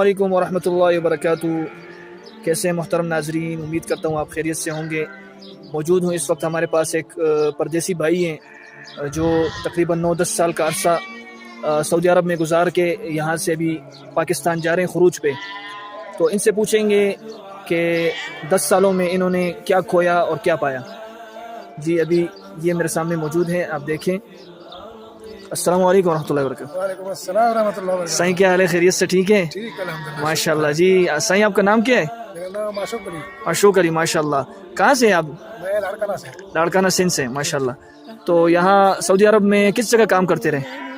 علیکم ورحمۃ اللہ وبرکاتہ. کیسے ہیں محترم ناظرین؟ امید کرتا ہوں آپ خیریت سے ہوں گے. موجود ہوں اس وقت ہمارے پاس ایک پردیسی بھائی ہیں جو تقریباً 9-10 سال کا عرصہ سعودی عرب میں گزار کے یہاں سے ابھی پاکستان جا رہے ہیں خروج پہ. تو ان سے پوچھیں گے کہ 10 سالوں میں انہوں نے کیا کھویا اور کیا پایا. جی ابھی یہ میرے سامنے موجود ہیں، آپ دیکھیں. السلام علیکم ورحمۃ اللہ وبرکاتہ. وعلیکم السلام ورحمۃ اللہ وبرکاتہ. سائیں کیا حال ہے؟ خیریت سے ٹھیک ہے؟ ٹھیک الحمدللہ. ماشاء اللہ. جی سائیں آپ کا نام کیا ہے؟ میرا نام اشوک علی. اشوک علی. ماشاء اللہ. کہاں سے ہیں آپ؟ میں لاڑکانہ سے. لاڑکانہ سندھ سے. ماشاء اللہ. تو یہاں سعودی عرب میں کس جگہ کام کرتے رہے؟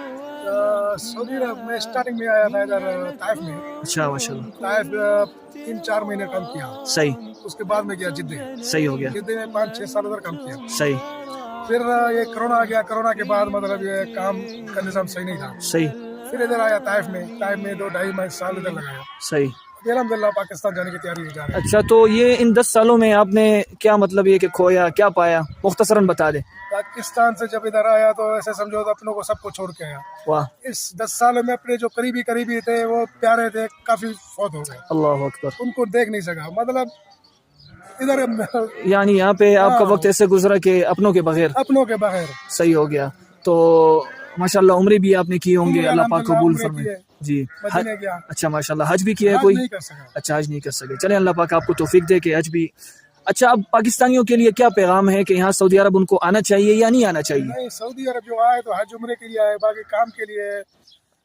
سعودی عرب میں اسٹارٹنگ میں آیا تھا ادھر طائف میں. اچھا ماشاء اللہ. طائف 3-4 مہینے کام کیا. صحیح. اس کے بعد میں گیا جدہ. صحیح ہو گیا. جدہ میں 5-6 سال ادھر کام کیا. صحیح. پھر یہ کرونا آ گیا. کرونا کے بعد مطلب یہ کام کا نظام صحیح نہیں تھا. صحیح. پھر ادھر آیا طائف میں. طائف میں 2-2.5 سال ادھر لگایا. صحیح. الحمدللہ پاکستان جانے کی تیاری ہو جا رہی ہے. اچھا تو یہ ان 10 سالوں میں آپ نے کیا مطلب یہ کہ کھویا کیا پایا، مختصراً بتا دیں. پاکستان سے جب ادھر آیا تو ایسے سمجھو تو اپنوں کو سب کو چھوڑ کے آیا. واہ. اس 10 سالوں میں اپنے جو قریبی تھے وہ پیارے تھے کافی فوت ہو گئے. اللہ اکبر. ان کو دیکھ نہیں سکا. مطلب ادھر یعنی یہاں پہ آپ کا وقت ایسے گزرا کہ اپنوں کے بغیر. اپنوں کے بغیر. صحیح ہو گیا. تو ماشاءاللہ عمرے بھی آپ نے کی ہوں گے، اللہ پاک قبول فرمائے. جی. اچھا ماشاءاللہ. حج بھی کیا ہے کوئی؟ اچھا حج نہیں کر سکے. چلیں اللہ پاک آپ کو توفیق دے کہ حج بھی. اچھا اب پاکستانیوں کے لیے کیا پیغام ہے کہ یہاں سعودی عرب ان کو آنا چاہیے یا نہیں آنا چاہیے؟ نہیں، سعودی عرب جو آئے تو حج عمرے کے لیے آئے، باقی کام کے لیے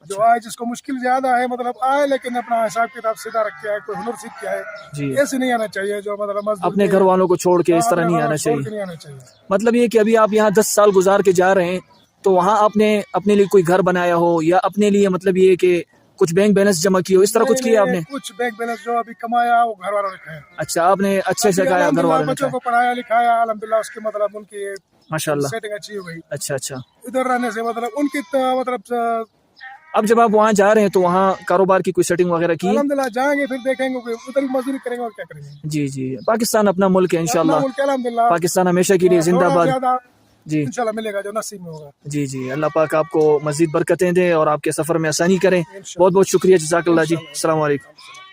جو آئے جس کو مشکل زیادہ ہے مطلب آئے لیکن اپنا حساب کتاب سیدھا رکھ کے آئے، کوئی ہنر سیکھ کے آئے. جی. ایسے نہیں آنا چاہیے جو مطلب اپنے گھر والوں کو چھوڑ کے اس طرح نہیں آنا چاہیے. مطلب یہ کہ ابھی آپ یہاں 10 سال گزار کے جا رہے ہیں تو وہاں آپ نے اپنے لیے کوئی گھر بنایا ہو یا اپنے لیے مطلب یہ کہ کچھ بینک بیلنس جمع کیے ہو، اس طرح کچھ کیا آپ نے؟ کچھ بینک بیلنس جو ابھی کمایا وہ گھر والوں نے کھایا. اچھا آپ نے اچھے سے کھایا، گھر والوں نے بچوں کو پڑھایا لکھایا الحمدللہ. اس کے مطلب ان کی ماشاءاللہ سیٹنگ اچھی ہو گئی. اچھا اچھا. ادھر رہنے سے مطلب ان کی مطلب اب جب آپ وہاں جا رہے ہیں تو وہاں کاروبار کی کوئی سیٹنگ وغیرہ کی؟ الحمدللہ جائیں گے پھر دیکھیں گے ادھر مزدوری کریں گے اور کیا کریں گے. جی جی. پاکستان اپنا ملک ہے انشاءاللہ. الحمدللہ پاکستان ہمیشہ کے لیے زندہ باد. جی انشاءاللہ ملے گا جو نصیب میں ہوگا. جی جی. اللہ پاک آپ کو مزید برکتیں دے اور آپ کے سفر میں آسانی کریں. بہت بہت شکریہ. جزاک اللہ جی. السلام علیکم.